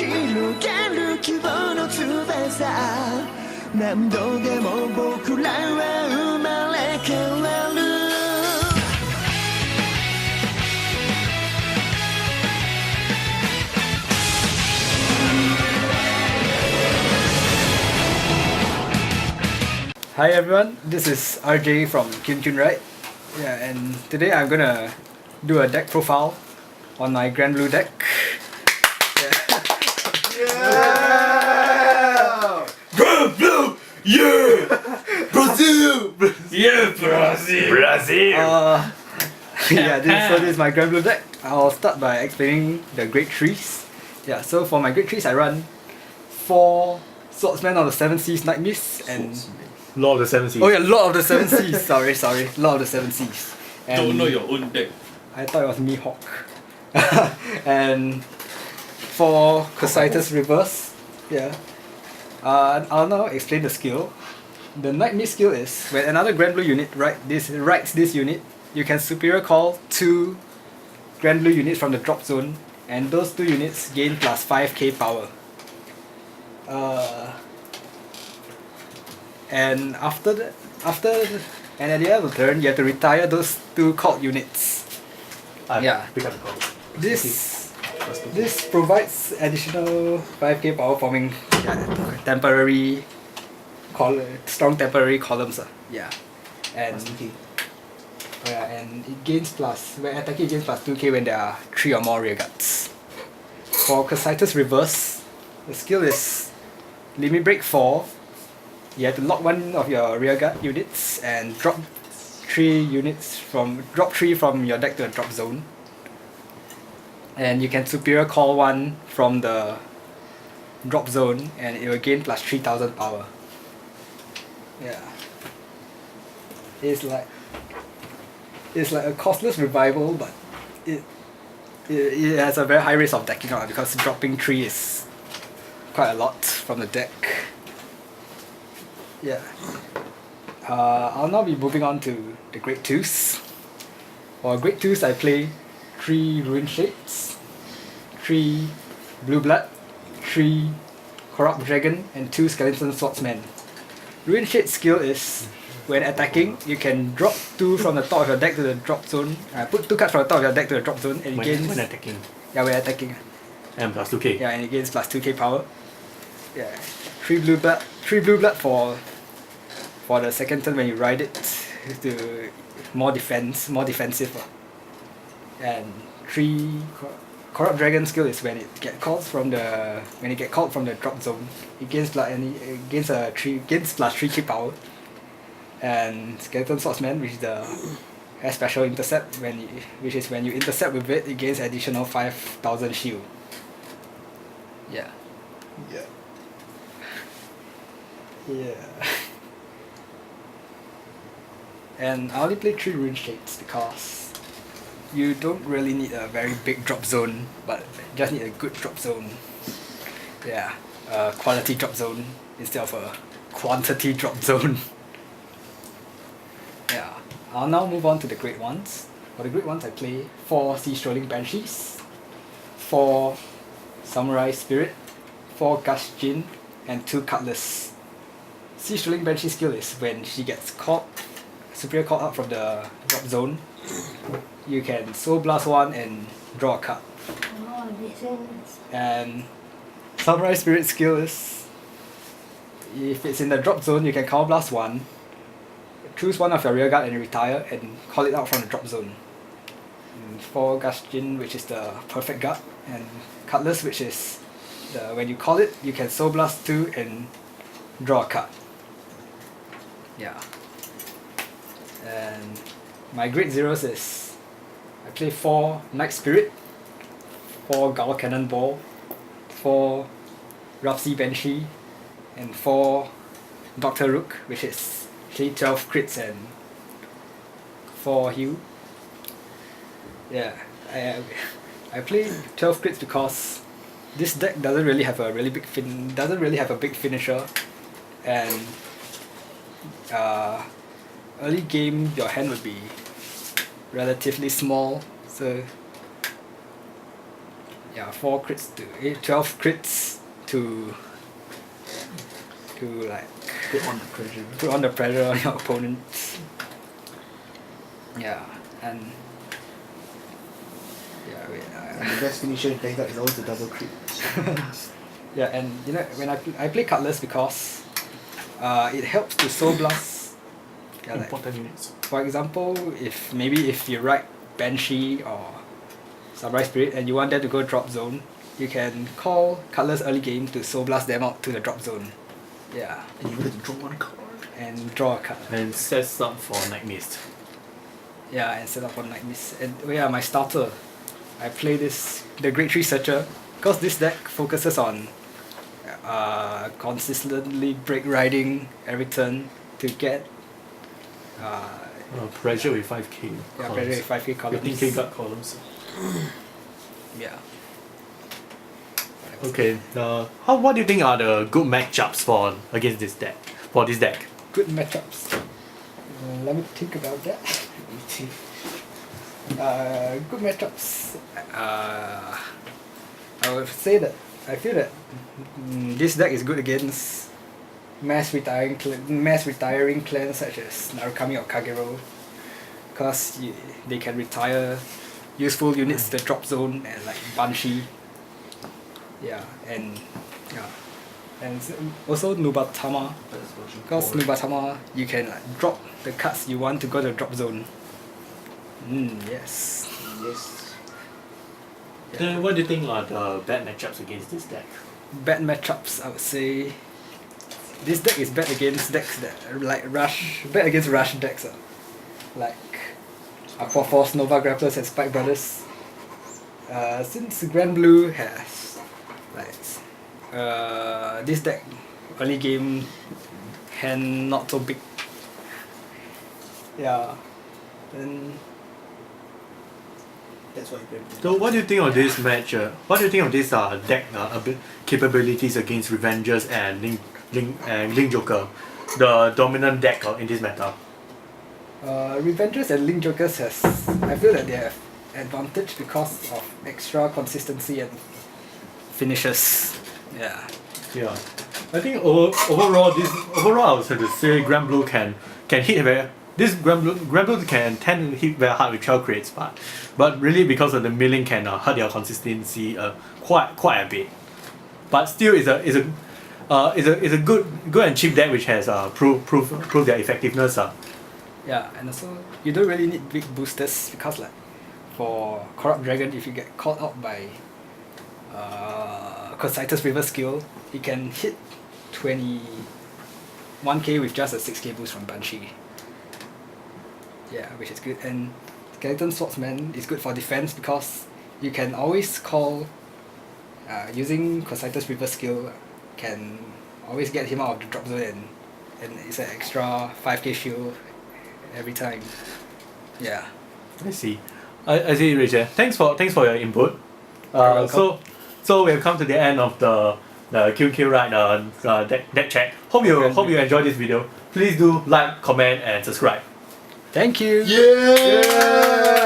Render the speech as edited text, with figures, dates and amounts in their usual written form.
広がる希望の翼何度でも僕らは生まれ変わる Hi everyone, this is RJ from Kyun Right. Yeah, and today I'm gonna do a deck profile on my Granblue deck. Yeah! Granblue! Yeah! Brazil! Yeah, Brazil! Brazil! This is my Granblue deck. I'll start by explaining the great trees. Yeah, so for my great trees I run 4 Swordsmen of the 7 Seas Nightmist and Lord of the Seven Seas. oh yeah, Lord of the 7 Seas. sorry, Lord of the 7 Seas. And Don't know your own deck. I thought it was Mihawk. And for Cocytus reverse, yeah. I'll now explain the skill. The Nightmist skill is when another Granblue unit writes this unit, you can superior call 2 Granblue units from the drop zone, and those 2 units gain plus 5k power. And at the end of the turn, you have to retire those 2 called units. Yeah. Pick up the call. This provides additional 5k power forming temporary strong temporary columns. Yeah. And and it gains plus when attacking it gains plus 2k when there are 3 or more rearguards. For Cocytus reverse, the skill is limit break 4. You have to lock 1 of your rearguard units and drop 3 from your deck to the drop zone. And you can superior call 1 from the drop zone and it will gain plus 3000 power. Yeah. It's like a costless revival, but it has a very high risk of decking out because dropping 3 is quite a lot from the deck. Yeah. I'll now be moving on to the Great Twos. For Great Twos, I play 3 Ruin Shades, 3 Blue Blood, 3 Corrupt Dragon, and 2 Skeleton Swordsmen. Ruin Shade skill is when attacking, you can drop 2 from the top of your deck to the drop zone. Put 2 cards from the top of your deck to the drop zone, and it gains. When attacking. Yeah, when attacking. And plus 2k. Yeah, and it gains plus 2k power. Yeah, 3 blue blood for the second turn when you ride it to more defensive. And 3 Corrupt Dragon skill is when it gets called from the drop zone. It gains plus 3k power. And Skeleton Swordsman, which has special intercept which is when you intercept with it gains additional 5000 shield. Yeah. And I only play 3 Ruin Shades because you don't really need a very big drop zone, but just need a good drop zone. Yeah, a quality drop zone instead of a quantity drop zone. Yeah, I'll now move on to the Great Ones. For the Great Ones, I play 4 Sea Strolling Banshees, 4 Samurai Spirit, 4 Gashjin, and 2 Cutlass. Sea Strolling Banshee skill is when she gets superior called out from the drop zone, you can Soul Blast 1 and draw a card. And Samurai Spirit skill is if it's in the drop zone, you can Counter Blast 1, choose 1 of your rearguard and retire and call it out from the drop zone. And 4 Gashjin, which is the perfect guard, and Cutlass, which is when you call it, you can Soul Blast 2 and draw a card. Yeah. And my Great Zeros is I play 4 Night Spirit, 4 Gao Cannonball, 4 Rough Sea Banshee, and 4 Dr. Rook, which is 12 crits and 4 heal. Yeah, I play 12 crits because this deck doesn't really have a big finisher, and early game your hand would be relatively small, so yeah, 4 crits to 12 crits to like Put on the pressure. put on the pressure on your opponent. Yeah, and yeah, wait, And the best finisher in Vanguard is always the double crit. yeah, and you know when I play Cutlass because it helps to Soul Blast. Yeah, like, Important units. for example, if you write Banshee or Samurai Spirit and you want them to go drop zone, you can call Cutlass early game to Soul Blast them out to the drop zone. Yeah, And you get to draw one card. and draw a card. And sets up for Nightmist. Yeah, and set up on Nightmist. And yeah, my starter, I play the Great Tree Searcher because this deck focuses on consistently break riding every turn to get Pressure with 5k. yeah, columns. pressure with 5k columns. 15k guard columns. Yeah. Okay, what do you think are the good matchups for against this deck? For this deck? Good matchups. Let me think about that. Good matchups. I would say that I feel that this deck is good against mass retiring clans such as Narukami or Kagero, because they can retire useful units to the drop zone and like Banshee. Yeah, and also Nubatama, because Nubatama you can like drop the cards you want to go to the drop zone. Yes. Yes. Then what do you think are the bad matchups against this deck? Bad matchups, I would say. This deck is bad against decks that like bad against rush decks. Like Aqua Force, Nova Grapplers, and Spike Brothers. Since Granblue has like this deck early game hand not so big. Yeah. Then That's why you play. So what do you think of this match? What do you think of this deck capabilities against Revengers and Link Joker, the dominant deck in this meta? Revengers and Link Jokers I feel that they have advantage because of extra consistency and finishes. Yeah. Yeah, I think overall I would have to say Granblue can hit very. This Granblue can tend to hit very hard with 12 crits, but really because of the milling can hurt their consistency quite a bit. But still is a good and cheap deck which has proved their effectiveness. Yeah, and also you don't really need big boosters because like for Corrupt Dragon, if you get caught out by Cocytus River skill, he can hit 21k with just a 6k boost from Banshee. Yeah, which is good. And Skeleton Swordsman is good for defense because you can always call using Cocytus River skill can always get him out of the drop zone and it's an extra 5k shield every time. Yeah. I see. I see, Richard. Thanks for your input. You're So we have come to the end of the QQ Ride deck check. Hope you enjoyed this video. Please do like, comment, and subscribe. Thank you. Yeah!